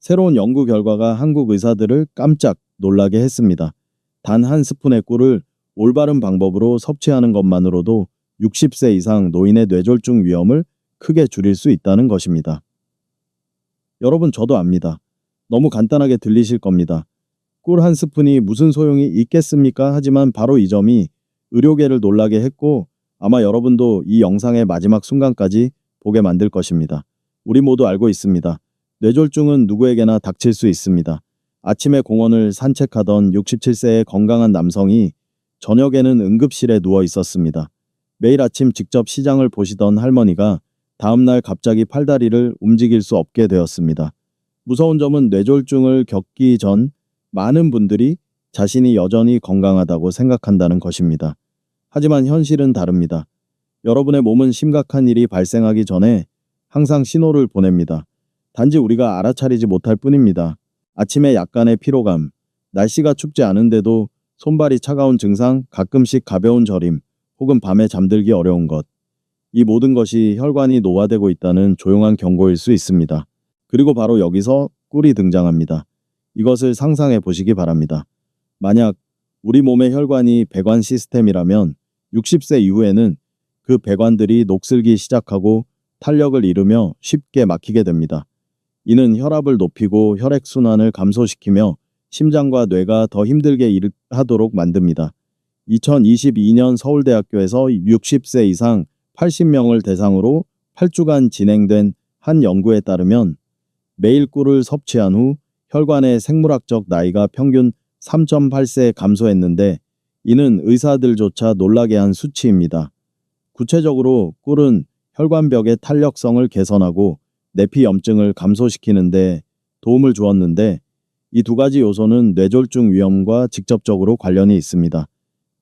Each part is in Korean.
새로운 연구 결과가 한국 의사들을 깜짝 놀라게 했습니다. 단 한 스푼의 꿀을 올바른 방법으로 섭취하는 것만으로도 60세 이상 노인의 뇌졸중 위험을 크게 줄일 수 있다는 것입니다. 여러분, 저도 압니다. 너무 간단하게 들리실 겁니다. 꿀 한 스푼이 무슨 소용이 있겠습니까? 하지만 바로 이 점이 의료계를 놀라게 했고, 아마 여러분도 이 영상의 마지막 순간까지 보게 만들 것입니다. 우리 모두 알고 있습니다. 뇌졸중은 누구에게나 닥칠 수 있습니다. 아침에 공원을 산책하던 67세의 건강한 남성이 저녁에는 응급실에 누워 있었습니다. 매일 아침 직접 시장을 보시던 할머니가 다음날 갑자기 팔다리를 움직일 수 없게 되었습니다. 무서운 점은 뇌졸중을 겪기 전 많은 분들이 자신이 여전히 건강하다고 생각한다는 것입니다. 하지만 현실은 다릅니다. 여러분의 몸은 심각한 일이 발생하기 전에 항상 신호를 보냅니다. 단지 우리가 알아차리지 못할 뿐입니다. 아침에 약간의 피로감, 날씨가 춥지 않은데도 손발이 차가운 증상, 가끔씩 가벼운 저림, 혹은 밤에 잠들기 어려운 것. 이 모든 것이 혈관이 노화되고 있다는 조용한 경고일 수 있습니다. 그리고 바로 여기서 꿀이 등장합니다. 이것을 상상해 보시기 바랍니다. 만약 우리 몸의 혈관이 배관 시스템이라면 60세 이후에는 그 배관들이 녹슬기 시작하고 탄력을 잃으며 쉽게 막히게 됩니다. 이는 혈압을 높이고 혈액순환을 감소시키며 심장과 뇌가 더 힘들게 일하도록 만듭니다. 2022년 서울대학교에서 60세 이상 80명을 대상으로 8주간 진행된 한 연구에 따르면 매일 꿀을 섭취한 후 혈관의 생물학적 나이가 평균 3.8세 감소했는데, 이는 의사들조차 놀라게 한 수치입니다. 구체적으로 꿀은 혈관벽의 탄력성을 개선하고 내피염증을 감소시키는 데 도움을 주었는데, 이 두 가지 요소는 뇌졸중 위험과 직접적으로 관련이 있습니다.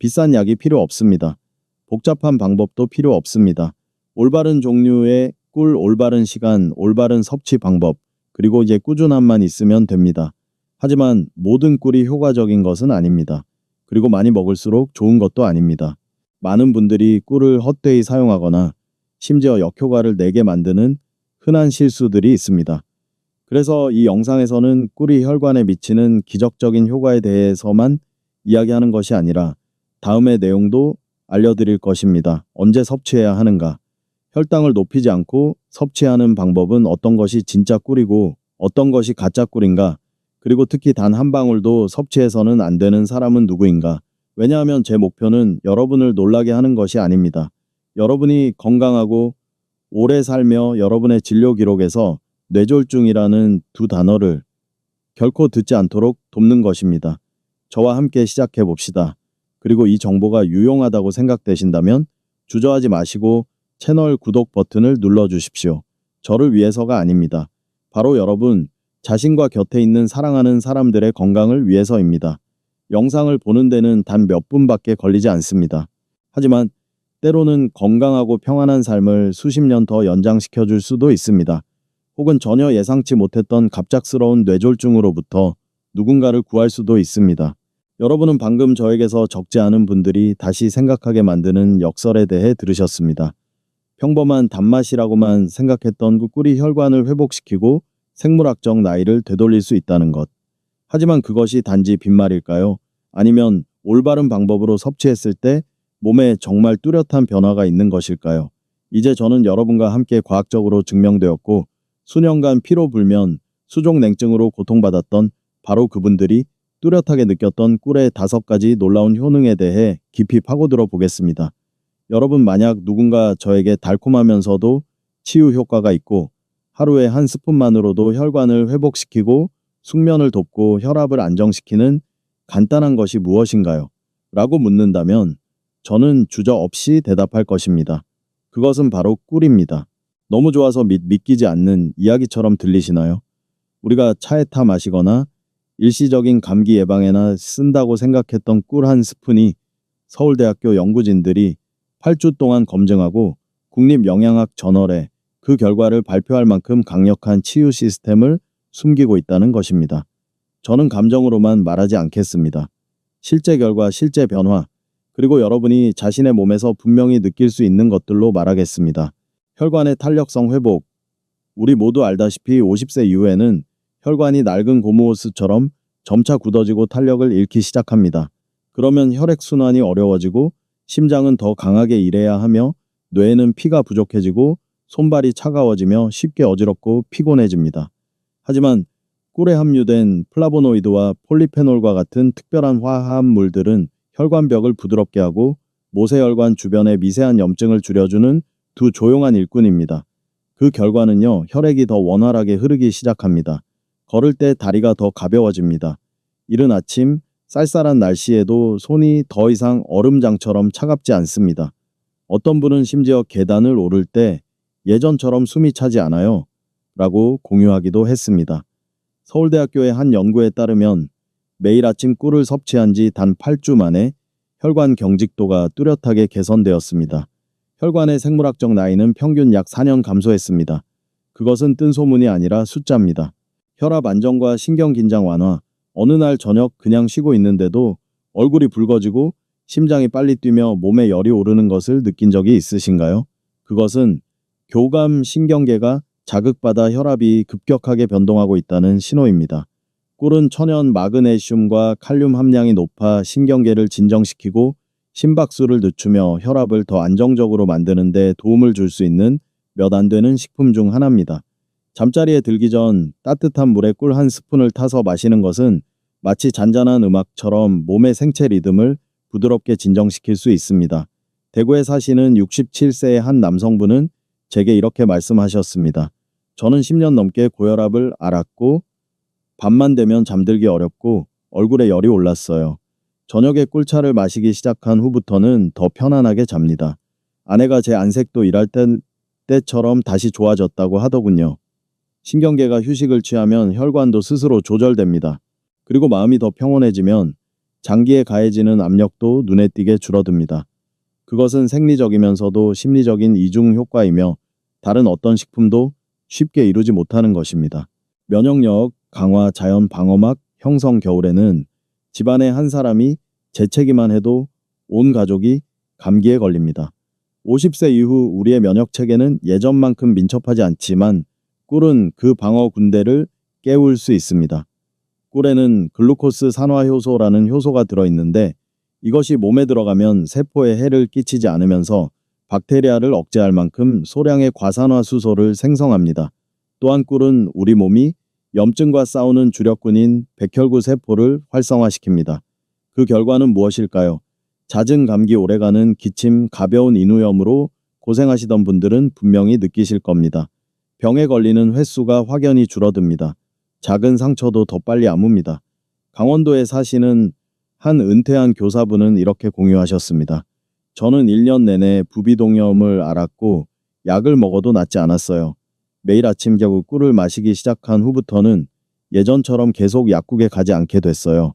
비싼 약이 필요 없습니다. 복잡한 방법도 필요 없습니다. 올바른 종류의 꿀, 올바른 시간, 올바른 섭취 방법, 그리고 이제 꾸준함만 있으면 됩니다. 하지만 모든 꿀이 효과적인 것은 아닙니다. 그리고 많이 먹을수록 좋은 것도 아닙니다. 많은 분들이 꿀을 헛되이 사용하거나 심지어 역효과를 내게 만드는 흔한 실수들이 있습니다. 그래서 이 영상에서는 꿀이 혈관에 미치는 기적적인 효과에 대해서만 이야기하는 것이 아니라 다음의 내용도 알려드릴 것입니다. 언제 섭취해야 하는가? 혈당을 높이지 않고 섭취하는 방법은 어떤 것이 진짜 꿀이고 어떤 것이 가짜 꿀인가? 그리고 특히 단 한 방울도 섭취해서는 안 되는 사람은 누구인가? 왜냐하면 제 목표는 여러분을 놀라게 하는 것이 아닙니다. 여러분이 건강하고 오래 살며 여러분의 진료 기록에서 뇌졸중이라는 두 단어를 결코 듣지 않도록 돕는 것입니다. 저와 함께 시작해 봅시다. 그리고 이 정보가 유용하다고 생각되신다면 주저하지 마시고 채널 구독 버튼을 눌러주십시오. 저를 위해서가 아닙니다. 바로 여러분, 자신과 곁에 있는 사랑하는 사람들의 건강을 위해서입니다. 영상을 보는 데는 단 몇 분밖에 걸리지 않습니다. 하지만 때로는 건강하고 평안한 삶을 수십 년 더 연장시켜 줄 수도 있습니다. 혹은 전혀 예상치 못했던 갑작스러운 뇌졸중으로부터 누군가를 구할 수도 있습니다. 여러분은 방금 저에게서 적지 않은 분들이 다시 생각하게 만드는 역설에 대해 들으셨습니다. 평범한 단맛이라고만 생각했던 그 꿀이 혈관을 회복시키고 생물학적 나이를 되돌릴 수 있다는 것. 하지만 그것이 단지 빈말일까요? 아니면 올바른 방법으로 섭취했을 때 몸에 정말 뚜렷한 변화가 있는 것일까요? 이제 저는 여러분과 함께 과학적으로 증명되었고 수년간 피로불면, 수족냉증으로 고통받았던 바로 그분들이 뚜렷하게 느꼈던 꿀의 5가지 놀라운 효능에 대해 깊이 파고들어 보겠습니다. 여러분, 만약 누군가 저에게 달콤하면서도 치유 효과가 있고 하루에 한 스푼만으로도 혈관을 회복시키고 숙면을 돕고 혈압을 안정시키는 간단한 것이 무엇인가요? 라고 묻는다면 저는 주저없이 대답할 것입니다. 그것은 바로 꿀입니다. 너무 좋아서 믿기지 않는 이야기처럼 들리시나요? 우리가 차에 타 마시거나 일시적인 감기 예방에나 쓴다고 생각했던 꿀 한 스푼이 서울대학교 연구진들이 8주 동안 검증하고 국립영양학 저널에 그 결과를 발표할 만큼 강력한 치유 시스템을 숨기고 있다는 것입니다. 저는 감정으로만 말하지 않겠습니다. 실제 결과, 실제 변화, 그리고 여러분이 자신의 몸에서 분명히 느낄 수 있는 것들로 말하겠습니다. 혈관의 탄력성 회복. 우리 모두 알다시피 50세 이후에는 혈관이 낡은 고무호스처럼 점차 굳어지고 탄력을 잃기 시작합니다. 그러면 혈액순환이 어려워지고 심장은 더 강하게 일해야 하며 뇌에는 피가 부족해지고 손발이 차가워지며 쉽게 어지럽고 피곤해집니다. 하지만 꿀에 함유된 플라보노이드와 폴리페놀과 같은 특별한 화합물들은 혈관벽을 부드럽게 하고 모세혈관 주변의 미세한 염증을 줄여주는 두 조용한 일꾼입니다. 그 결과는요, 혈액이 더 원활하게 흐르기 시작합니다. 걸을 때 다리가 더 가벼워집니다. 이른 아침, 쌀쌀한 날씨에도 손이 더 이상 얼음장처럼 차갑지 않습니다. 어떤 분은 심지어 계단을 오를 때 예전처럼 숨이 차지 않아요. 라고 공유하기도 했습니다. 서울대학교의 한 연구에 따르면 매일 아침 꿀을 섭취한 지 단 8주 만에 혈관 경직도가 뚜렷하게 개선되었습니다. 혈관의 생물학적 나이는 평균 약 4년 감소했습니다. 그것은 뜬 소문이 아니라 숫자입니다. 혈압 안정과 신경 긴장 완화, 어느 날 저녁 그냥 쉬고 있는데도 얼굴이 붉어지고 심장이 빨리 뛰며 몸에 열이 오르는 것을 느낀 적이 있으신가요? 그것은 교감 신경계가 자극받아 혈압이 급격하게 변동하고 있다는 신호입니다. 꿀은 천연 마그네슘과 칼륨 함량이 높아 신경계를 진정시키고 심박수를 늦추며 혈압을 더 안정적으로 만드는 데 도움을 줄 수 있는 몇 안 되는 식품 중 하나입니다. 잠자리에 들기 전 따뜻한 물에 꿀 한 스푼을 타서 마시는 것은 마치 잔잔한 음악처럼 몸의 생체 리듬을 부드럽게 진정시킬 수 있습니다. 대구에 사시는 67세의 한 남성분은 제게 이렇게 말씀하셨습니다. 저는 10년 넘게 고혈압을 앓았고 밤만 되면 잠들기 어렵고 얼굴에 열이 올랐어요. 저녁에 꿀차를 마시기 시작한 후부터는 더 편안하게 잡니다. 아내가 제 안색도 일할 때처럼 다시 좋아졌다고 하더군요. 신경계가 휴식을 취하면 혈관도 스스로 조절됩니다. 그리고 마음이 더 평온해지면 장기에 가해지는 압력도 눈에 띄게 줄어듭니다. 그것은 생리적이면서도 심리적인 이중 효과이며 다른 어떤 식품도 쉽게 이루지 못하는 것입니다. 면역력 강화 자연 방어막 형성 겨울에는 집안의 한 사람이 재채기만 해도 온 가족이 감기에 걸립니다. 50세 이후 우리의 면역 체계는 예전만큼 민첩하지 않지만 꿀은 그 방어 군대를 깨울 수 있습니다. 꿀에는 글루코스 산화 효소라는 효소가 들어있는데 이것이 몸에 들어가면 세포에 해를 끼치지 않으면서 박테리아를 억제할 만큼 소량의 과산화수소를 생성합니다. 또한 꿀은 우리 몸이 염증과 싸우는 주력군인 백혈구 세포를 활성화시킵니다. 그 결과는 무엇일까요? 잦은 감기 오래가는 기침, 가벼운 인후염으로 고생하시던 분들은 분명히 느끼실 겁니다. 병에 걸리는 횟수가 확연히 줄어듭니다. 작은 상처도 더 빨리 아뭅니다. 강원도에 사시는 한 은퇴한 교사분은 이렇게 공유하셨습니다. 저는 1년 내내 부비동염을 앓았고 약을 먹어도 낫지 않았어요. 매일 아침 겨우 꿀을 마시기 시작한 후부터는 예전처럼 계속 약국에 가지 않게 됐어요.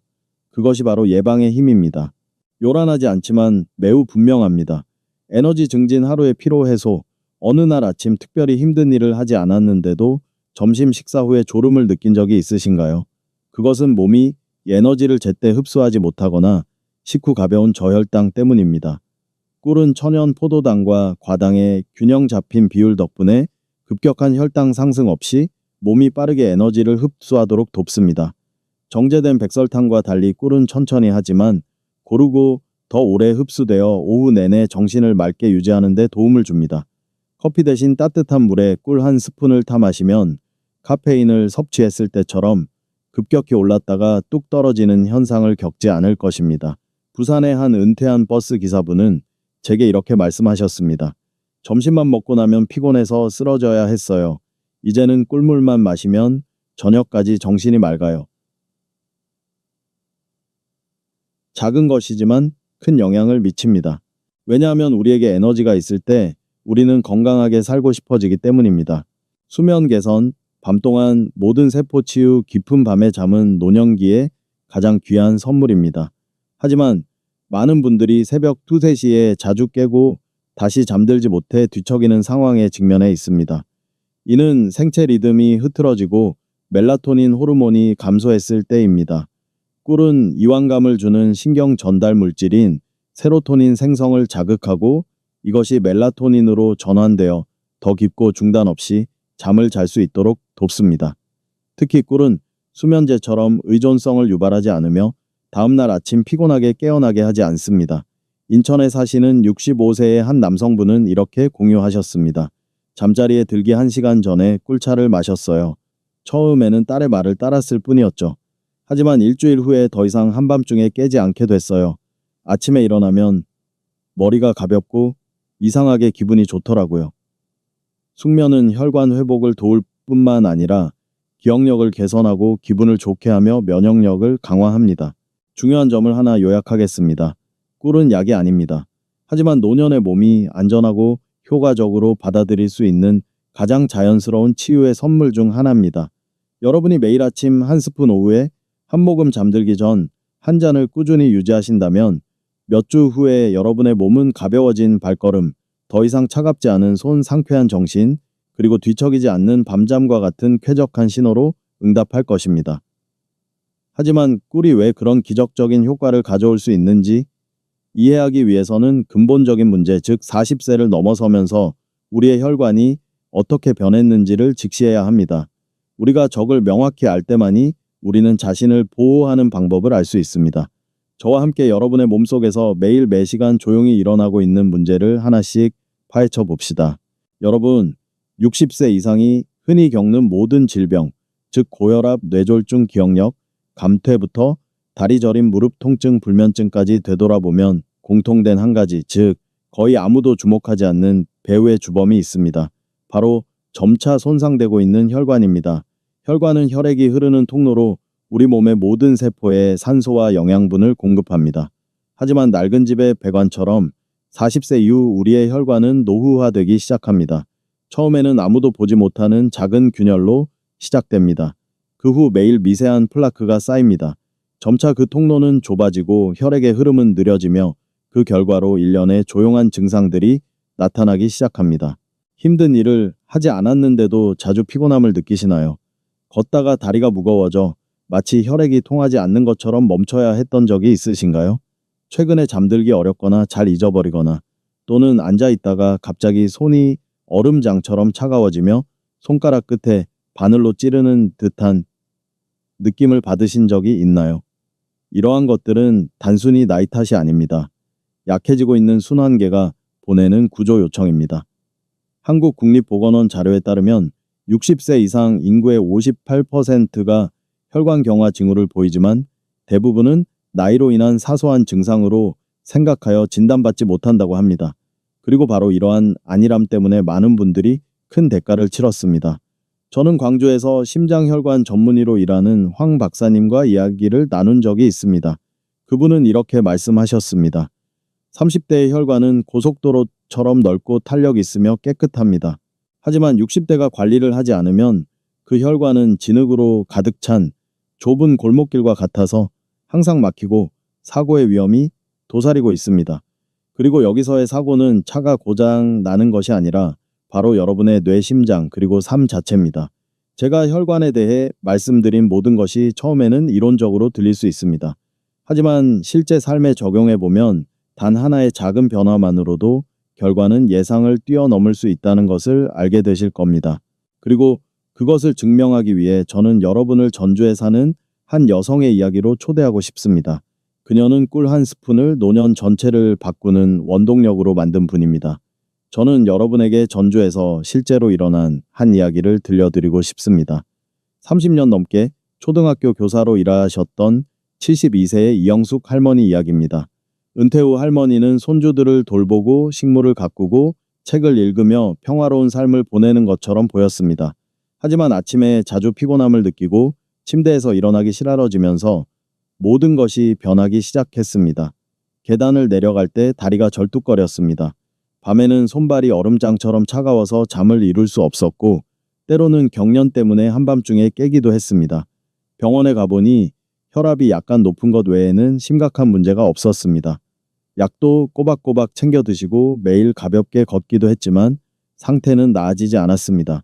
그것이 바로 예방의 힘입니다. 요란하지 않지만 매우 분명합니다. 에너지 증진 하루의 피로 해소, 어느 날 아침 특별히 힘든 일을 하지 않았는데도 점심 식사 후에 졸음을 느낀 적이 있으신가요? 그것은 몸이 에너지를 제때 흡수하지 못하거나 식후 가벼운 저혈당 때문입니다. 꿀은 천연 포도당과 과당의 균형 잡힌 비율 덕분에 급격한 혈당 상승 없이 몸이 빠르게 에너지를 흡수하도록 돕습니다. 정제된 백설탕과 달리 꿀은 천천히 하지만 고르고 더 오래 흡수되어 오후 내내 정신을 맑게 유지하는 데 도움을 줍니다. 커피 대신 따뜻한 물에 꿀 한 스푼을 타 마시면 카페인을 섭취했을 때처럼 급격히 올랐다가 뚝 떨어지는 현상을 겪지 않을 것입니다. 부산의 한 은퇴한 버스 기사분은 제게 이렇게 말씀하셨습니다. 점심만 먹고 나면 피곤해서 쓰러져야 했어요. 이제는 꿀물만 마시면 저녁까지 정신이 맑아요. 작은 것이지만 큰 영향을 미칩니다. 왜냐하면 우리에게 에너지가 있을 때 우리는 건강하게 살고 싶어지기 때문입니다. 수면 개선, 밤 동안 모든 세포 치유, 깊은 밤의 잠은 노년기에 가장 귀한 선물입니다. 하지만 많은 분들이 새벽 2, 3시에 자주 깨고 다시 잠들지 못해 뒤척이는 상황에 직면해 있습니다. 이는 생체 리듬이 흐트러지고 멜라토닌 호르몬이 감소했을 때입니다. 꿀은 이완감을 주는 신경 전달 물질인 세로토닌 생성을 자극하고 이것이 멜라토닌으로 전환되어 더 깊고 중단 없이 잠을 잘 수 있도록 돕습니다. 특히 꿀은 수면제처럼 의존성을 유발하지 않으며 다음날 아침 피곤하게 깨어나게 하지 않습니다. 인천에 사시는 65세의 한 남성분은 이렇게 공유하셨습니다. 잠자리에 들기 1시간 전에 꿀차를 마셨어요. 처음에는 딸의 말을 따랐을 뿐이었죠. 하지만 일주일 후에 더 이상 한밤중에 깨지 않게 됐어요. 아침에 일어나면 머리가 가볍고 이상하게 기분이 좋더라고요. 숙면은 혈관 회복을 도울 뿐만 아니라 기억력을 개선하고 기분을 좋게 하며 면역력을 강화합니다. 중요한 점을 하나 요약하겠습니다. 꿀은 약이 아닙니다. 하지만 노년의 몸이 안전하고 효과적으로 받아들일 수 있는 가장 자연스러운 치유의 선물 중 하나입니다. 여러분이 매일 아침 1스푼, 오후에 한 모금 잠들기 전 한 잔을 꾸준히 유지하신다면 몇 주 후에 여러분의 몸은 가벼워진 발걸음, 더 이상 차갑지 않은 손, 상쾌한 정신, 그리고 뒤척이지 않는 밤잠과 같은 쾌적한 신호로 응답할 것입니다. 하지만 꿀이 왜 그런 기적적인 효과를 가져올 수 있는지 이해하기 위해서는 근본적인 문제, 즉 40세를 넘어서면서 우리의 혈관이 어떻게 변했는지를 직시해야 합니다. 우리가 적을 명확히 알 때만이 우리는 자신을 보호하는 방법을 알 수 있습니다. 저와 함께 여러분의 몸속에서 매일 매시간 조용히 일어나고 있는 문제를 하나씩 파헤쳐 봅시다. 여러분, 60세 이상이 흔히 겪는 모든 질병, 즉 고혈압, 뇌졸중, 기억력, 감퇴부터 다리 저림, 무릎 통증, 불면증까지 되돌아보면 공통된 한 가지, 즉 거의 아무도 주목하지 않는 배후의 주범이 있습니다. 바로 점차 손상되고 있는 혈관입니다. 혈관은 혈액이 흐르는 통로로 우리 몸의 모든 세포에 산소와 영양분을 공급합니다. 하지만 낡은 집의 배관처럼 40세 이후 우리의 혈관은 노후화되기 시작합니다. 처음에는 아무도 보지 못하는 작은 균열로 시작됩니다. 그 후 매일 미세한 플라크가 쌓입니다. 점차 그 통로는 좁아지고 혈액의 흐름은 느려지며 그 결과로 일련의 조용한 증상들이 나타나기 시작합니다. 힘든 일을 하지 않았는데도 자주 피곤함을 느끼시나요? 걷다가 다리가 무거워져 마치 혈액이 통하지 않는 것처럼 멈춰야 했던 적이 있으신가요? 최근에 잠들기 어렵거나 잘 잊어버리거나 또는 앉아 있다가 갑자기 손이 얼음장처럼 차가워지며 손가락 끝에 바늘로 찌르는 듯한 느낌을 받으신 적이 있나요? 이러한 것들은 단순히 나이 탓이 아닙니다. 약해지고 있는 순환계가 보내는 구조 요청입니다. 한국국립보건원 자료에 따르면 60세 이상 인구의 58%가 혈관경화 징후를 보이지만 대부분은 나이로 인한 사소한 증상으로 생각하여 진단받지 못한다고 합니다. 그리고 바로 이러한 안일함 때문에 많은 분들이 큰 대가를 치렀습니다. 저는 광주에서 심장혈관 전문의로 일하는 황 박사님과 이야기를 나눈 적이 있습니다. 그분은 이렇게 말씀하셨습니다. 30대의 혈관은 고속도로처럼 넓고 탄력 있으며 깨끗합니다. 하지만 60대가 관리를 하지 않으면 그 혈관은 진흙으로 가득 찬 좁은 골목길과 같아서 항상 막히고 사고의 위험이 도사리고 있습니다. 그리고 여기서의 사고는 차가 고장 나는 것이 아니라 바로 여러분의 뇌, 심장, 그리고 삶 자체입니다. 제가 혈관에 대해 말씀드린 모든 것이 처음에는 이론적으로 들릴 수 있습니다. 하지만 실제 삶에 적용해보면 단 하나의 작은 변화만으로도 결과는 예상을 뛰어넘을 수 있다는 것을 알게 되실 겁니다. 그리고 그것을 증명하기 위해 저는 여러분을 전주에 사는 한 여성의 이야기로 초대하고 싶습니다. 그녀는 꿀 1스푼을 노년 전체를 바꾸는 원동력으로 만든 분입니다. 저는 여러분에게 전주에서 실제로 일어난 한 이야기를 들려드리고 싶습니다. 30년 넘게 초등학교 교사로 일하셨던 72세의 이영숙 할머니 이야기입니다. 은퇴 후 할머니는 손주들을 돌보고 식물을 가꾸고 책을 읽으며 평화로운 삶을 보내는 것처럼 보였습니다. 하지만 아침에 자주 피곤함을 느끼고 침대에서 일어나기 싫어지면서 모든 것이 변하기 시작했습니다. 계단을 내려갈 때 다리가 절뚝거렸습니다. 밤에는 손발이 얼음장처럼 차가워서 잠을 이룰 수 없었고 때로는 경련 때문에 한밤중에 깨기도 했습니다. 병원에 가보니 혈압이 약간 높은 것 외에는 심각한 문제가 없었습니다. 약도 꼬박꼬박 챙겨 드시고 매일 가볍게 걷기도 했지만 상태는 나아지지 않았습니다.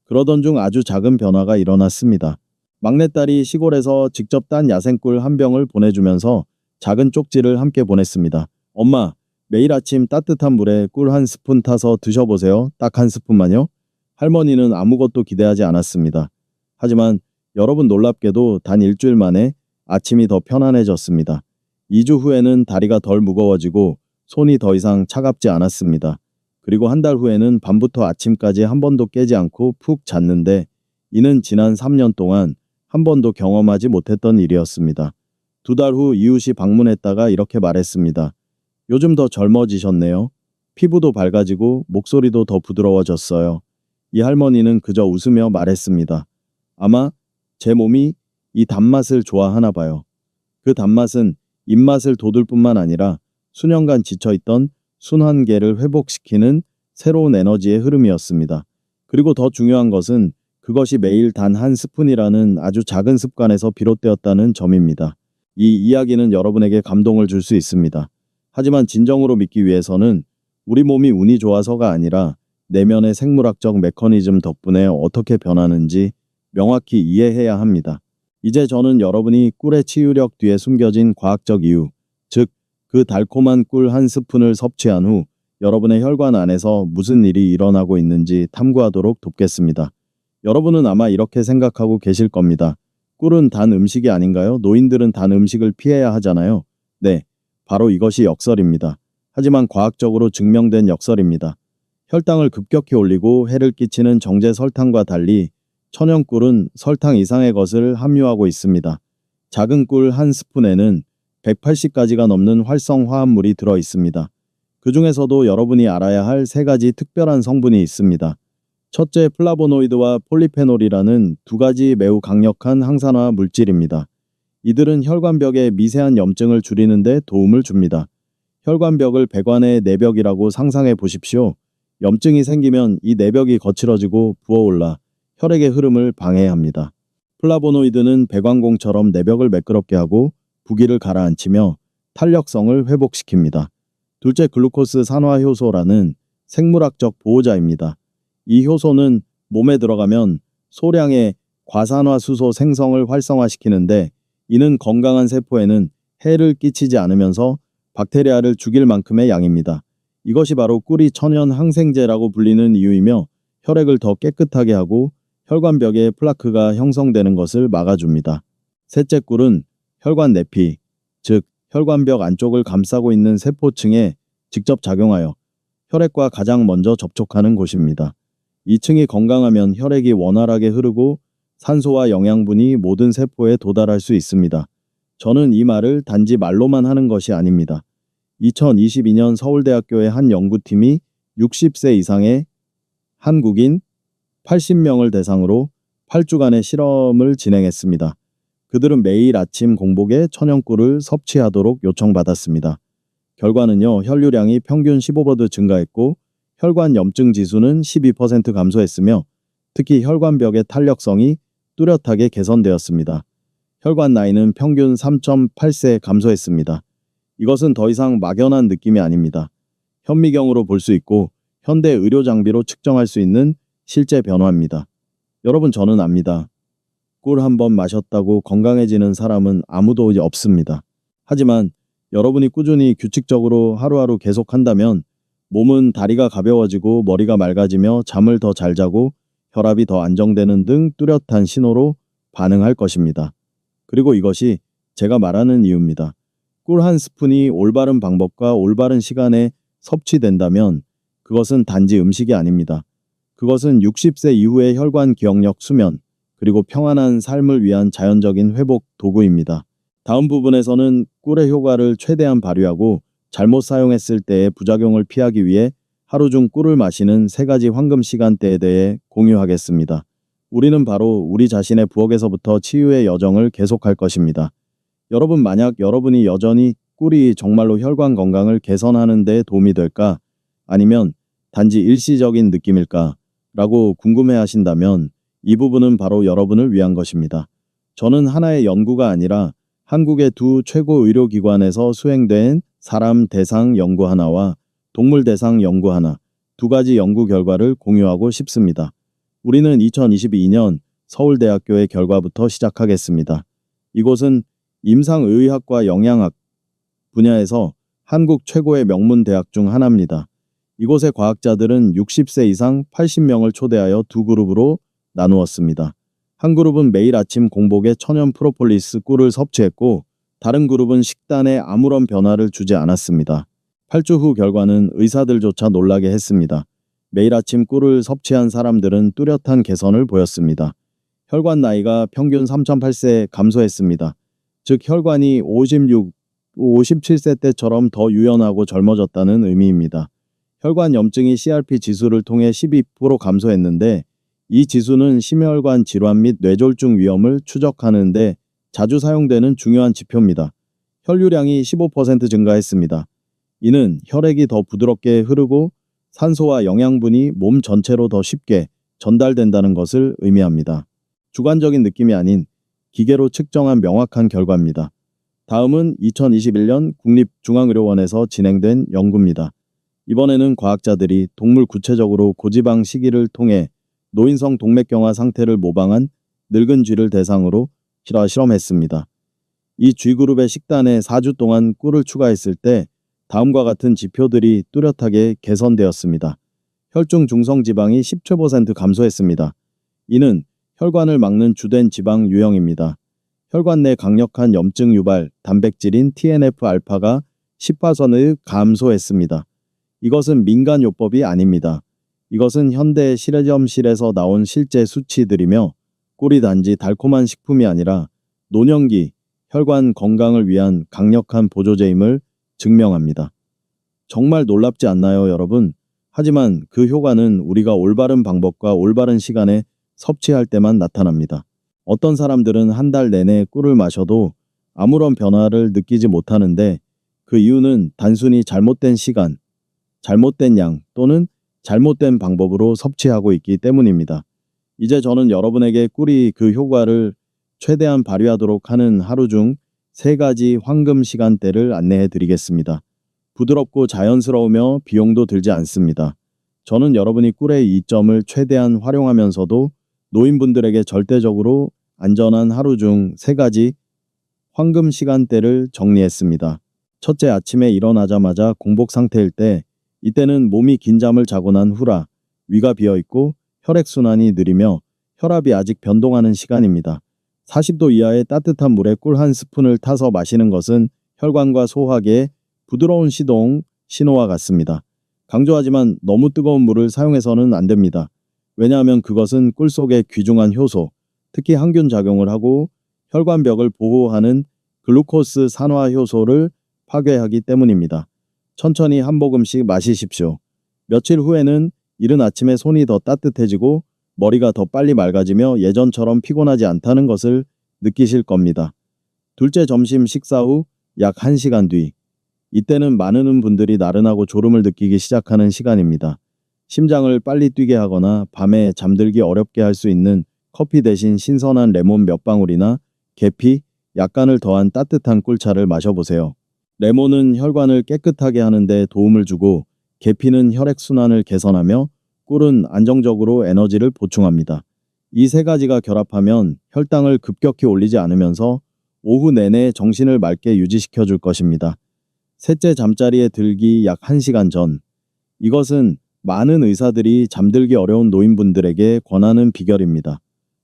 그러던 중 아주 작은 변화가 일어났습니다. 막내딸이 시골에서 직접 딴 야생꿀 한 병을 보내주면서 작은 쪽지를 함께 보냈습니다. 엄마, 매일 아침 따뜻한 물에 꿀 1스푼 타서 드셔보세요. 딱 1스푼만요. 할머니는 아무것도 기대하지 않았습니다. 하지만 여러분 놀랍게도 단 일주일 만에 아침이 더 편안해졌습니다. 2주 후에는 다리가 덜 무거워지고 손이 더 이상 차갑지 않았습니다. 그리고 한 달 후에는 밤부터 아침까지 한 번도 깨지 않고 푹 잤는데 이는 지난 3년 동안 한 번도 경험하지 못했던 일이었습니다. 2달 후 이웃이 방문했다가 이렇게 말했습니다. 요즘 더 젊어지셨네요. 피부도 밝아지고 목소리도 더 부드러워졌어요. 이 할머니는 그저 웃으며 말했습니다. 아마 제 몸이 이 단맛을 좋아하나 봐요. 그 단맛은 입맛을 돋울 뿐만 아니라 수년간 지쳐있던 순환계를 회복시키는 새로운 에너지의 흐름이었습니다. 그리고 더 중요한 것은 그것이 매일 단 한 스푼이라는 아주 작은 습관에서 비롯되었다는 점입니다. 이 이야기는 여러분에게 감동을 줄 수 있습니다. 하지만 진정으로 믿기 위해서는 우리 몸이 운이 좋아서가 아니라 내면의 생물학적 메커니즘 덕분에 어떻게 변하는지 명확히 이해해야 합니다. 이제 저는 여러분이 꿀의 치유력 뒤에 숨겨진 과학적 이유, 즉 그 달콤한 꿀 한 스푼을 섭취한 후 여러분의 혈관 안에서 무슨 일이 일어나고 있는지 탐구하도록 돕겠습니다. 여러분은 아마 이렇게 생각하고 계실 겁니다. 꿀은 단 음식이 아닌가요? 노인들은 단 음식을 피해야 하잖아요. 네, 바로 이것이 역설입니다. 하지만 과학적으로 증명된 역설입니다. 혈당을 급격히 올리고 해를 끼치는 정제 설탕과 달리 천연꿀은 설탕 이상의 것을 함유하고 있습니다. 작은 꿀 한 스푼에는 180가지가 넘는 활성 화합물이 들어 있습니다. 그 중에서도 여러분이 알아야 할 3가지 특별한 성분이 있습니다. 첫째, 플라보노이드와 폴리페놀이라는 2가지 매우 강력한 항산화 물질입니다. 이들은 혈관벽의 미세한 염증을 줄이는 데 도움을 줍니다. 혈관벽을 배관의 내벽이라고 상상해 보십시오. 염증이 생기면 이 내벽이 거칠어지고 부어올라 혈액의 흐름을 방해합니다. 플라보노이드는 배관공처럼 내벽을 매끄럽게 하고 부기를 가라앉히며 탄력성을 회복시킵니다. 둘째, 글루코스 산화 효소라는 생물학적 보호자입니다. 이 효소는 몸에 들어가면 소량의 과산화수소 생성을 활성화시키는데 이는 건강한 세포에는 해를 끼치지 않으면서 박테리아를 죽일 만큼의 양입니다. 이것이 바로 꿀이 천연 항생제라고 불리는 이유이며 혈액을 더 깨끗하게 하고 혈관벽에 플라크가 형성되는 것을 막아줍니다. 셋째, 꿀은 혈관 내피, 즉 혈관벽 안쪽을 감싸고 있는 세포층에 직접 작용하여 혈액과 가장 먼저 접촉하는 곳입니다. 이 층이 건강하면 혈액이 원활하게 흐르고 산소와 영양분이 모든 세포에 도달할 수 있습니다. 저는 이 말을 단지 말로만 하는 것이 아닙니다. 2022년 서울대학교의 한 연구팀이 60세 이상의 한국인 80명을 대상으로 8주간의 실험을 진행했습니다. 그들은 매일 아침 공복에 천연꿀을 섭취하도록 요청받았습니다. 결과는요, 혈류량이 평균 15% 증가했고 혈관 염증 지수는 12% 감소했으며 특히 혈관벽의 탄력성이 뚜렷하게 개선되었습니다. 혈관 나이는 평균 3.8세 감소했습니다. 이것은 더 이상 막연한 느낌이 아닙니다. 현미경으로 볼 수 있고 현대 의료 장비로 측정할 수 있는 실제 변화입니다. 여러분, 저는 압니다. 꿀 한 번 마셨다고 건강해지는 사람은 아무도 없습니다. 하지만 여러분이 꾸준히 규칙적으로 하루하루 계속한다면 몸은 다리가 가벼워지고 머리가 맑아지며 잠을 더 잘 자고 혈압이 더 안정되는 등 뚜렷한 신호로 반응할 것입니다. 그리고 이것이 제가 말하는 이유입니다. 꿀 한 스푼이 올바른 방법과 올바른 시간에 섭취된다면 그것은 단지 음식이 아닙니다. 그것은 60세 이후의 혈관 기억력 수면, 그리고 평안한 삶을 위한 자연적인 회복 도구입니다. 다음 부분에서는 꿀의 효과를 최대한 발휘하고 잘못 사용했을 때의 부작용을 피하기 위해 하루 중 꿀을 마시는 3가지 황금 시간대에 대해 공유하겠습니다. 우리는 바로 우리 자신의 부엌에서부터 치유의 여정을 계속할 것입니다. 여러분, 만약 여러분이 여전히 꿀이 정말로 혈관 건강을 개선하는 데 도움이 될까? 아니면 단지 일시적인 느낌일까? 라고 궁금해 하신다면 이 부분은 바로 여러분을 위한 것입니다. 저는 하나의 연구가 아니라 한국의 2 최고 의료기관에서 수행된 사람 대상 연구 하나와 동물 대상 연구 하나, 2가지 연구 결과를 공유하고 싶습니다. 우리는 2022년 서울대학교의 결과부터 시작하겠습니다. 이곳은 임상의학과 영양학 분야에서 한국 최고의 명문 대학 중 하나입니다. 이곳의 과학자들은 60세 이상 80명을 초대하여 2 그룹으로 나누었습니다. 한 그룹은 매일 아침 공복에 천연 프로폴리스 꿀을 섭취했고 다른 그룹은 식단에 아무런 변화를 주지 않았습니다. 8주 후 결과는 의사들조차 놀라게 했습니다. 매일 아침 꿀을 섭취한 사람들은 뚜렷한 개선을 보였습니다. 혈관 나이가 평균 3.8세 감소했습니다. 즉 혈관이 57세 때처럼 더 유연하고 젊어졌다는 의미입니다. 혈관 염증이 CRP 지수를 통해 12% 감소했는데 이 지수는 심혈관 질환 및 뇌졸중 위험을 추적하는데 자주 사용되는 중요한 지표입니다. 혈류량이 15% 증가했습니다. 이는 혈액이 더 부드럽게 흐르고 산소와 영양분이 몸 전체로 더 쉽게 전달된다는 것을 의미합니다. 주관적인 느낌이 아닌 기계로 측정한 명확한 결과입니다. 다음은 2021년 국립중앙의료원에서 진행된 연구입니다. 이번에는 과학자들이 동물 구체적으로 고지방 식이를 통해 노인성 동맥경화 상태를 모방한 늙은 쥐를 대상으로 실험했습니다. 이 쥐그룹의 식단에 4주 동안 꿀을 추가했을 때 다음과 같은 지표들이 뚜렷하게 개선되었습니다. 혈중 중성지방이 17% 감소했습니다. 이는 혈관을 막는 주된 지방 유형입니다. 혈관 내 강력한 염증 유발 단백질인 TNF-알파가 10% 감소했습니다. 이것은 민간요법이 아닙니다. 이것은 현대 실험실에서 나온 실제 수치들이며 꿀이 단지 달콤한 식품이 아니라 노년기 혈관 건강을 위한 강력한 보조제임을 증명합니다. 정말 놀랍지 않나요, 여러분? 하지만 그 효과는 우리가 올바른 방법과 올바른 시간에 섭취할 때만 나타납니다. 어떤 사람들은 한 달 내내 꿀을 마셔도 아무런 변화를 느끼지 못하는데 그 이유는 단순히 잘못된 시간, 잘못된 양 또는 잘못된 방법으로 섭취하고 있기 때문입니다. 이제 저는 여러분에게 꿀이 그 효과를 최대한 발휘하도록 하는 하루 중 3가지 황금 시간대를 안내해 드리겠습니다. 부드럽고 자연스러우며 비용도 들지 않습니다. 저는 여러분이 꿀의 이점을 최대한 활용하면서도 노인분들에게 절대적으로 안전한 하루 중 3가지 황금 시간대를 정리했습니다. 첫째, 아침에 일어나자마자 공복 상태일 때, 이때는 몸이 긴 잠을 자고 난 후라 위가 비어있고 혈액순환이 느리며 혈압이 아직 변동하는 시간입니다. 40도 이하의 따뜻한 물에 꿀 한 스푼을 타서 마시는 것은 혈관과 소화기에 부드러운 신호와 같습니다. 강조하지만 너무 뜨거운 물을 사용해서는 안 됩니다. 왜냐하면 그것은 꿀 속의 귀중한 효소, 특히 항균 작용을 하고 혈관벽을 보호하는 글루코스 산화 효소를 파괴하기 때문입니다. 천천히 한 모금씩 마시십시오. 며칠 후에는 이른 아침에 손이 더 따뜻해지고 머리가 더 빨리 맑아지며 예전처럼 피곤하지 않다는 것을 느끼실 겁니다. 둘째, 점심 식사 후 약 1시간 뒤. 이때는 많은 분들이 나른하고 졸음을 느끼기 시작하는 시간입니다. 심장을 빨리 뛰게 하거나 밤에 잠들기 어렵게 할 수 있는 커피 대신 신선한 레몬 몇 방울이나 계피, 약간을 더한 따뜻한 꿀차를 마셔보세요. 레몬은 혈관을 깨끗하게 하는 데 도움을 주고 계피는 혈액순환을 개선하며 꿀은 안정적으로 에너지를 보충합니다. 이 3가지가 결합하면 혈당을 급격히 올리지 않으면서 오후 내내 정신을 맑게 유지시켜 줄 것입니다. 셋째, 잠자리에 들기 약 1시간 전. 이것은 많은 의사들이 잠들기 어려운 노인분들에게 권하는 비결입니다.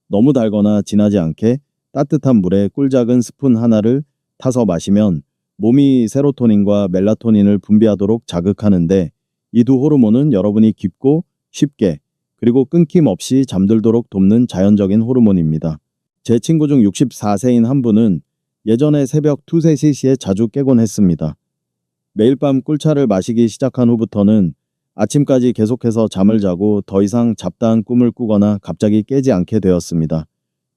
너무 달거나 진하지 않게 따뜻한 물에 꿀작은 스푼 하나를 타서 마시면 몸이 세로토닌과 멜라토닌을 분비하도록 자극하는데 이 두 호르몬은 여러분이 깊고 쉽게 그리고 끊김없이 잠들도록 돕는 자연적인 호르몬입니다. 제 친구 중 64세인 한 분은 예전에 새벽 2, 3시에 자주 깨곤 했습니다. 매일 밤 꿀차를 마시기 시작한 후부터는 아침까지 계속해서 잠을 자고 더 이상 잡다한 꿈을 꾸거나 갑자기 깨지 않게 되었습니다.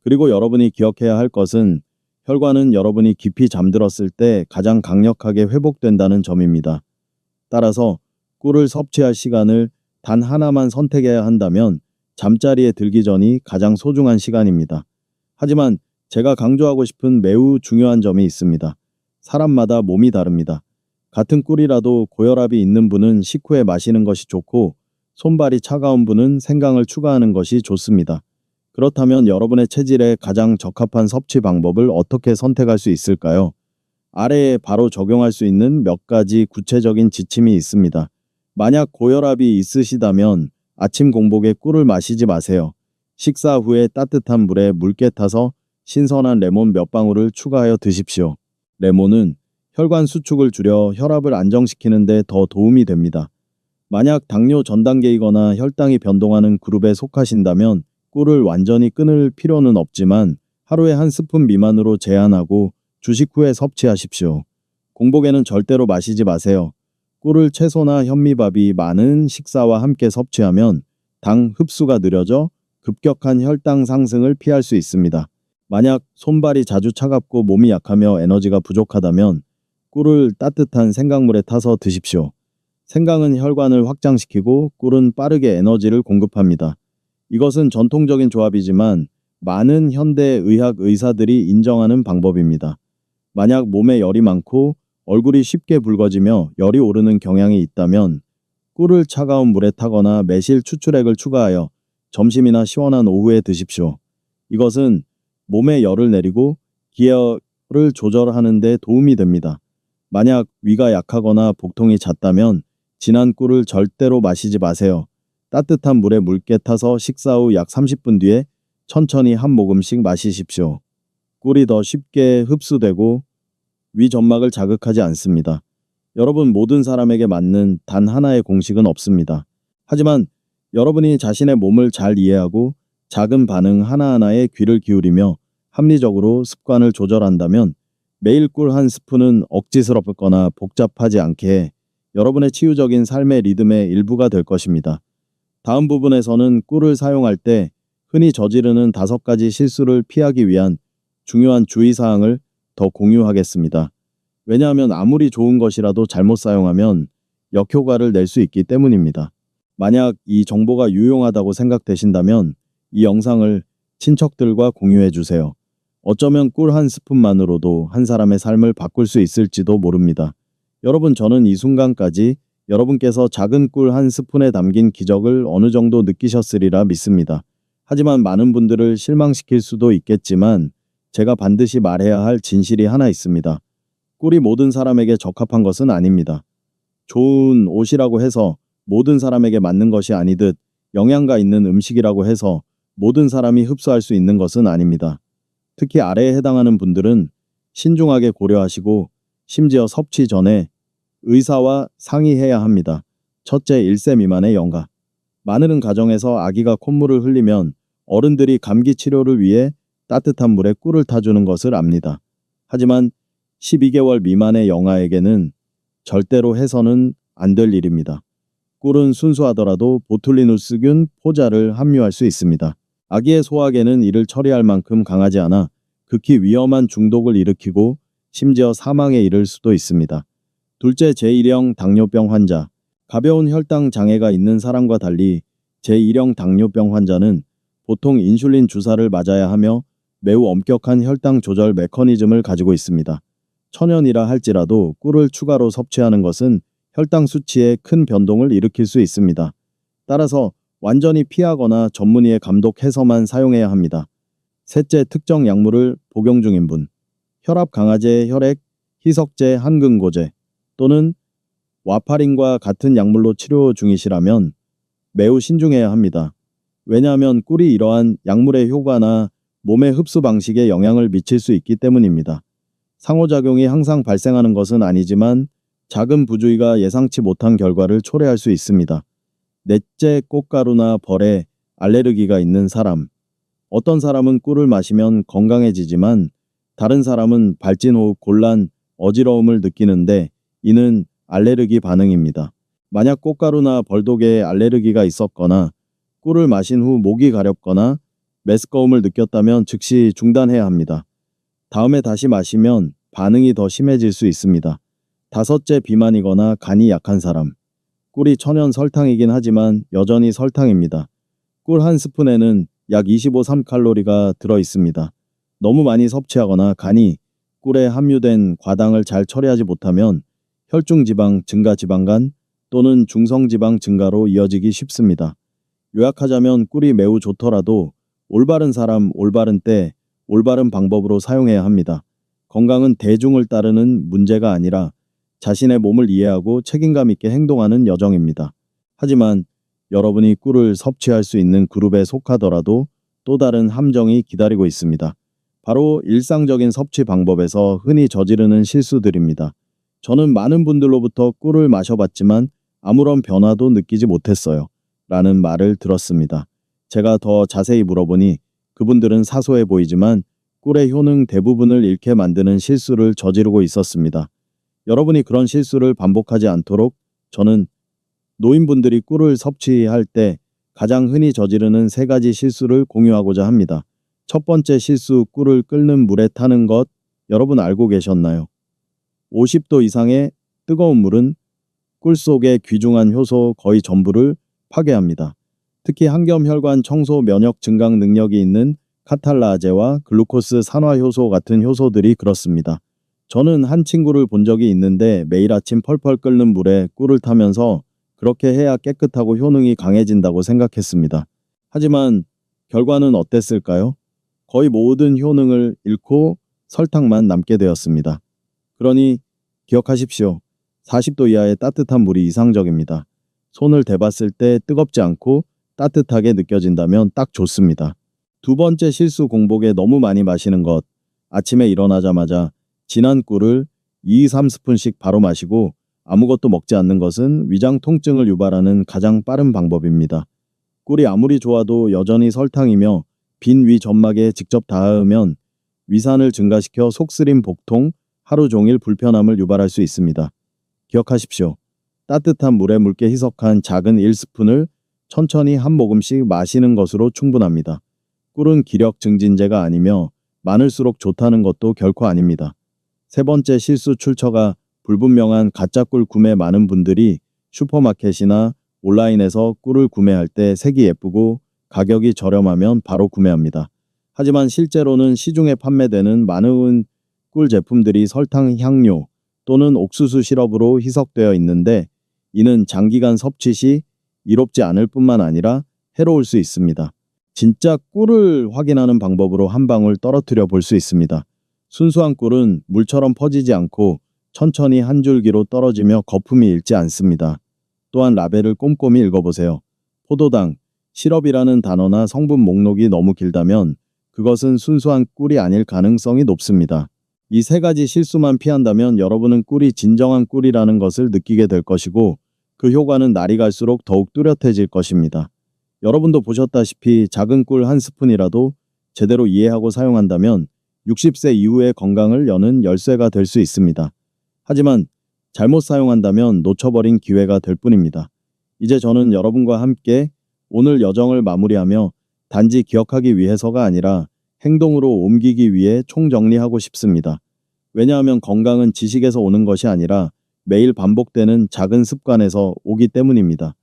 그리고 여러분이 기억해야 할 것은 혈관은 여러분이 깊이 잠들었을 때 가장 강력하게 회복된다는 점입니다. 따라서 꿀을 섭취할 시간을 단 하나만 선택해야 한다면 잠자리에 들기 전이 가장 소중한 시간입니다. 하지만 제가 강조하고 싶은 매우 중요한 점이 있습니다. 사람마다 몸이 다릅니다. 같은 꿀이라도 고혈압이 있는 분은 식후에 마시는 것이 좋고 손발이 차가운 분은 생강을 추가하는 것이 좋습니다. 그렇다면 여러분의 체질에 가장 적합한 섭취 방법을 어떻게 선택할 수 있을까요? 아래에 바로 적용할 수 있는 몇 가지 구체적인 지침이 있습니다. 만약 고혈압이 있으시다면 아침 공복에 꿀을 마시지 마세요. 식사 후에 따뜻한 물에 묽게 타서 신선한 레몬 몇 방울을 추가하여 드십시오. 레몬은 혈관 수축을 줄여 혈압을 안정시키는 데 더 도움이 됩니다. 만약 당뇨 전 단계이거나 혈당이 변동하는 그룹에 속하신다면 꿀을 완전히 끊을 필요는 없지만 하루에 한 스푼 미만으로 제한하고 주식 후에 섭취하십시오. 공복에는 절대로 마시지 마세요. 꿀을 채소나 현미밥이 많은 식사와 함께 섭취하면 당 흡수가 느려져 급격한 혈당 상승을 피할 수 있습니다. 만약 손발이 자주 차갑고 몸이 약하며 에너지가 부족하다면 꿀을 따뜻한 생강물에 타서 드십시오. 생강은 혈관을 확장시키고 꿀은 빠르게 에너지를 공급합니다. 이것은 전통적인 조합이지만 많은 현대 의학 의사들이 인정하는 방법입니다. 만약 몸에 열이 많고 얼굴이 쉽게 붉어지며 열이 오르는 경향이 있다면 꿀을 차가운 물에 타거나 매실 추출액을 추가하여 점심이나 시원한 오후에 드십시오. 이것은 몸에 열을 내리고 기혈을 조절하는 데 도움이 됩니다. 만약 위가 약하거나 복통이 잦다면 진한 꿀을 절대로 마시지 마세요. 따뜻한 물에 묽게 타서 식사 후 약 30분 뒤에 천천히 한 모금씩 마시십시오. 꿀이 더 쉽게 흡수되고 위 점막을 자극하지 않습니다. 여러분, 모든 사람에게 맞는 단 하나의 공식은 없습니다. 하지만 여러분이 자신의 몸을 잘 이해하고 작은 반응 하나하나에 귀를 기울이며 합리적으로 습관을 조절한다면 매일 꿀 한 스푼은 억지스럽거나 복잡하지 않게 해 여러분의 치유적인 삶의 리듬의 일부가 될 것입니다. 다음 부분에서는 꿀을 사용할 때 흔히 저지르는 5가지 실수를 피하기 위한 중요한 주의사항을 더 공유하겠습니다. 왜냐하면 아무리 좋은 것이라도 잘못 사용하면 역효과를 낼 수 있기 때문입니다. 만약 이 정보가 유용하다고 생각되신다면 이 영상을 친척들과 공유해 주세요. 어쩌면 꿀 한 스푼만으로도 한 사람의 삶을 바꿀 수 있을지도 모릅니다. 여러분, 저는 이 순간까지 여러분께서 작은 꿀 한 스푼에 담긴 기적을 어느 정도 느끼셨으리라 믿습니다. 하지만 많은 분들을 실망시킬 수도 있겠지만 제가 반드시 말해야 할 진실이 하나 있습니다. 꿀이 모든 사람에게 적합한 것은 아닙니다. 좋은 옷이라고 해서 모든 사람에게 맞는 것이 아니듯 영양가 있는 음식이라고 해서 모든 사람이 흡수할 수 있는 것은 아닙니다. 특히 아래에 해당하는 분들은 신중하게 고려하시고 심지어 섭취 전에 의사와 상의해야 합니다. 첫째, 1세 미만의 영가. 많은 가정에서 아기가 콧물을 흘리면 어른들이 감기 치료를 위해 따뜻한 물에 꿀을 타주는 것을 압니다. 하지만 12개월 미만의 영아에게는 절대로 해서는 안 될 일입니다. 꿀은 순수하더라도 보툴리누스균 포자를 함유할 수 있습니다. 아기의 소화계는 이를 처리할 만큼 강하지 않아 극히 위험한 중독을 일으키고 심지어 사망에 이를 수도 있습니다. 둘째, 제1형 당뇨병 환자. 가벼운 혈당 장애가 있는 사람과 달리 제1형 당뇨병 환자는 보통 인슐린 주사를 맞아야 하며 매우 엄격한 혈당 조절 메커니즘을 가지고 있습니다. 천연이라 할지라도 꿀을 추가로 섭취하는 것은 혈당 수치에 큰 변동을 일으킬 수 있습니다. 따라서 완전히 피하거나 전문의의 감독해서만 사용해야 합니다. 셋째, 특정 약물을 복용 중인 분. 혈압 강화제, 혈액, 희석제, 항근고제 또는 와파린과 같은 약물로 치료 중이시라면 매우 신중해야 합니다. 왜냐하면 꿀이 이러한 약물의 효과나 몸의 흡수 방식에 영향을 미칠 수 있기 때문입니다. 상호작용이 항상 발생하는 것은 아니지만 작은 부주의가 예상치 못한 결과를 초래할 수 있습니다. 넷째, 꽃가루나 벌에 알레르기가 있는 사람. 어떤 사람은 꿀을 마시면 건강해지지만 다른 사람은 발진호흡, 곤란, 어지러움을 느끼는데 이는 알레르기 반응입니다. 만약 꽃가루나 벌독에 알레르기가 있었거나 꿀을 마신 후 목이 가렵거나 메스꺼움을 느꼈다면 즉시 중단해야 합니다. 다음에 다시 마시면 반응이 더 심해질 수 있습니다. 다섯째, 비만이거나 간이 약한 사람. 꿀이 천연 설탕이긴 하지만 여전히 설탕입니다. 꿀 한 스푼에는 약 25~3칼로리가 들어 있습니다. 너무 많이 섭취하거나 간이 꿀에 함유된 과당을 잘 처리하지 못하면 혈중지방 증가, 지방간 또는 중성지방 증가로 이어지기 쉽습니다. 요약하자면 꿀이 매우 좋더라도 올바른 사람, 올바른 때, 올바른 방법으로 사용해야 합니다. 건강은 대중을 따르는 문제가 아니라 자신의 몸을 이해하고 책임감 있게 행동하는 여정입니다. 하지만 여러분이 꿀을 섭취할 수 있는 그룹에 속하더라도 또 다른 함정이 기다리고 있습니다. 바로 일상적인 섭취 방법에서 흔히 저지르는 실수들입니다. 저는 많은 분들로부터 꿀을 마셔봤지만 아무런 변화도 느끼지 못했어요. 라는 말을 들었습니다. 제가 더 자세히 물어보니 그분들은 사소해 보이지만 꿀의 효능 대부분을 잃게 만드는 실수를 저지르고 있었습니다. 여러분이 그런 실수를 반복하지 않도록 저는 노인분들이 꿀을 섭취할 때 가장 흔히 저지르는 3가지 실수를 공유하고자 합니다. 첫 번째 실수, 꿀을 끓는 물에 타는 것. 여러분 알고 계셨나요? 50도 이상의 뜨거운 물은 꿀 속의 귀중한 효소 거의 전부를 파괴합니다. 특히 항염혈관 청소 면역 증강 능력이 있는 카탈라제와 글루코스 산화 효소 같은 효소들이 그렇습니다. 저는 한 친구를 본 적이 있는데 매일 아침 펄펄 끓는 물에 꿀을 타면서 그렇게 해야 깨끗하고 효능이 강해진다고 생각했습니다. 하지만 결과는 어땠을까요? 거의 모든 효능을 잃고 설탕만 남게 되었습니다. 그러니 기억하십시오. 40도 이하의 따뜻한 물이 이상적입니다. 손을 대봤을 때 뜨겁지 않고 따뜻하게 느껴진다면 딱 좋습니다. 두 번째 실수, 공복에 너무 많이 마시는 것. 아침에 일어나자마자 진한 꿀을 2-3스푼씩 바로 마시고 아무것도 먹지 않는 것은 위장 통증을 유발하는 가장 빠른 방법입니다. 꿀이 아무리 좋아도 여전히 설탕이며 빈 위 점막에 직접 닿으면 위산을 증가시켜 속쓰림, 복통, 하루 종일 불편함을 유발할 수 있습니다. 기억하십시오. 따뜻한 물에 묽게 희석한 작은 1스푼을 천천히 한 모금씩 마시는 것으로 충분합니다. 꿀은 기력 증진제가 아니며 많을수록 좋다는 것도 결코 아닙니다. 세 번째 실수, 출처가 불분명한 가짜 꿀 구매. 많은 분들이 슈퍼마켓이나 온라인에서 꿀을 구매할 때 색이 예쁘고 가격이 저렴하면 바로 구매합니다. 하지만 실제로는 시중에 판매되는 많은 꿀 제품들이 설탕, 향료 또는 옥수수 시럽으로 희석되어 있는데 이는 장기간 섭취 시 이롭지 않을 뿐만 아니라 해로울 수 있습니다. 진짜 꿀을 확인하는 방법으로 한 방울 떨어뜨려 볼 수 있습니다. 순수한 꿀은 물처럼 퍼지지 않고 천천히 한 줄기로 떨어지며 거품이 일지 않습니다. 또한 라벨을 꼼꼼히 읽어보세요. 포도당, 시럽이라는 단어나 성분 목록이 너무 길다면 그것은 순수한 꿀이 아닐 가능성이 높습니다. 이 3가지 실수만 피한다면 여러분은 꿀이 진정한 꿀이라는 것을 느끼게 될 것이고 그 효과는 날이 갈수록 더욱 뚜렷해질 것입니다. 여러분도 보셨다시피 작은 꿀 한 스푼이라도 제대로 이해하고 사용한다면 60세 이후의 건강을 여는 열쇠가 될 수 있습니다. 하지만 잘못 사용한다면 놓쳐버린 기회가 될 뿐입니다. 이제 저는 여러분과 함께 오늘 여정을 마무리하며 단지 기억하기 위해서가 아니라 행동으로 옮기기 위해 총정리하고 싶습니다. 왜냐하면 건강은 지식에서 오는 것이 아니라 매일 반복되는 작은 습관에서 오기 때문입니다.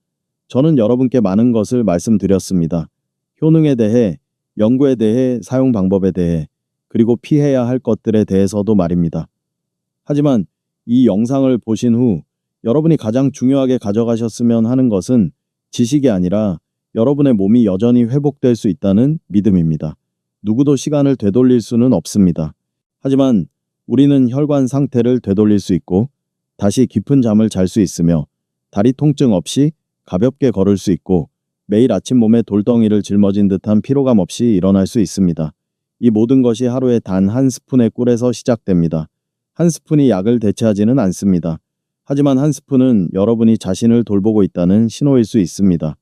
저는 여러분께 많은 것을 말씀드렸습니다. 효능에 대해, 연구에 대해, 사용 방법에 대해, 그리고 피해야 할 것들에 대해서도 말입니다. 하지만 이 영상을 보신 후 여러분이 가장 중요하게 가져가셨으면 하는 것은 지식이 아니라 여러분의 몸이 여전히 회복될 수 있다는 믿음입니다. 누구도 시간을 되돌릴 수는 없습니다. 하지만 우리는 혈관 상태를 되돌릴 수 있고 다시 깊은 잠을 잘 수 있으며 다리 통증 없이 가볍게 걸을 수 있고 매일 아침 몸에 돌덩이를 짊어진 듯한 피로감 없이 일어날 수 있습니다. 이 모든 것이 하루에 단 한 스푼의 꿀에서 시작됩니다. 한 스푼이 약을 대체하지는 않습니다. 하지만 한 스푼은 여러분이 자신을 돌보고 있다는 신호일 수 있습니다.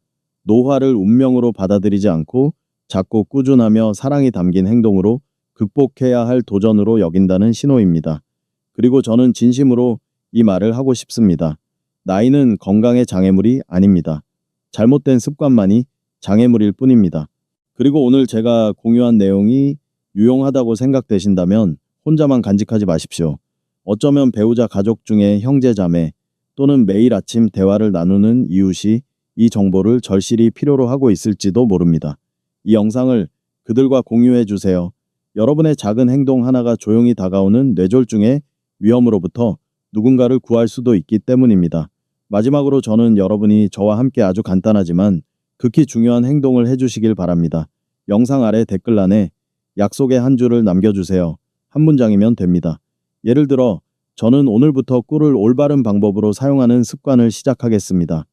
노화를 운명으로 받아들이지 않고 작고 꾸준하며 사랑이 담긴 행동으로 극복해야 할 도전으로 여긴다는 신호입니다. 그리고 저는 진심으로 이 말을 하고 싶습니다. 나이는 건강의 장애물이 아닙니다. 잘못된 습관만이 장애물일 뿐입니다. 그리고 오늘 제가 공유한 내용이 유용하다고 생각되신다면 혼자만 간직하지 마십시오. 어쩌면 배우자, 가족 중에 형제, 자매 또는 매일 아침 대화를 나누는 이웃이 이 정보를 절실히 필요로 하고 있을지도 모릅니다. 이 영상을 그들과 공유해 주세요. 여러분의 작은 행동 하나가 조용히 다가오는 뇌졸중의 위험으로부터 누군가를 구할 수도 있기 때문입니다. 마지막으로 저는 여러분이 저와 함께 아주 간단하지만 극히 중요한 행동을 해주시길 바랍니다. 영상 아래 댓글란에 약속의 한 줄을 남겨주세요. 한 문장이면 됩니다. 예를 들어 저는 오늘부터 꿀을 올바른 방법으로 사용하는 습관을 시작하겠습니다.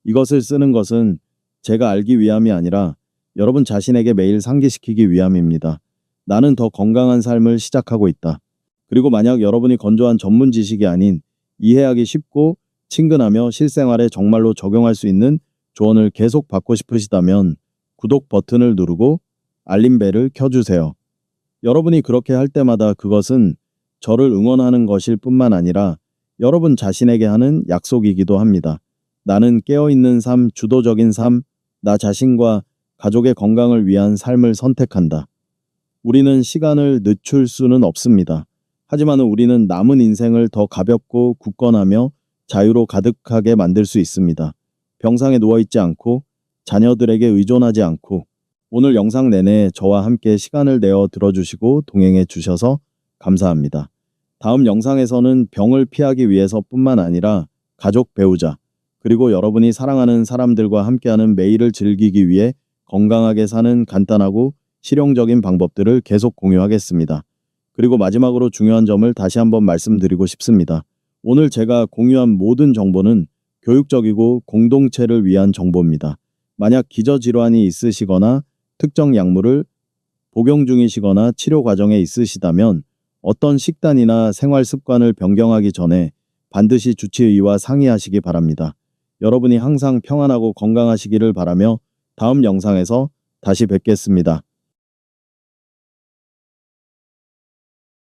이것을 쓰는 것은 제가 알기 위함이 아니라 여러분 자신에게 매일 상기시키기 위함입니다. 나는 더 건강한 삶을 시작하고 있다. 그리고 만약 여러분이 건조한 전문 지식이 아닌 이해하기 쉽고 친근하며 실생활에 정말로 적용할 수 있는 조언을 계속 받고 싶으시다면 구독 버튼을 누르고 알림벨을 켜주세요. 여러분이 그렇게 할 때마다 그것은 저를 응원하는 것일 뿐만 아니라 여러분 자신에게 하는 약속이기도 합니다. 나는 깨어있는 삶, 주도적인 삶, 나 자신과 가족의 건강을 위한 삶을 선택한다. 우리는 시간을 늦출 수는 없습니다. 하지만 우리는 남은 인생을 더 가볍고 굳건하며 자유로 가득하게 만들 수 있습니다. 병상에 누워있지 않고 자녀들에게 의존하지 않고 오늘 영상 내내 저와 함께 시간을 내어 들어주시고 동행해 주셔서 감사합니다. 다음 영상에서는 병을 피하기 위해서뿐만 아니라 가족, 배우자, 그리고 여러분이 사랑하는 사람들과 함께하는 매일을 즐기기 위해 건강하게 사는 간단하고 실용적인 방법들을 계속 공유하겠습니다. 그리고 마지막으로 중요한 점을 다시 한번 말씀드리고 싶습니다. 오늘 제가 공유한 모든 정보는 교육적이고 공동체를 위한 정보입니다. 만약 기저질환이 있으시거나 특정 약물을 복용 중이시거나 치료 과정에 있으시다면 어떤 식단이나 생활 습관을 변경하기 전에 반드시 주치의와 상의하시기 바랍니다. 여러분이 항상 평안하고 건강하시기를 바라며 다음 영상에서 다시 뵙겠습니다.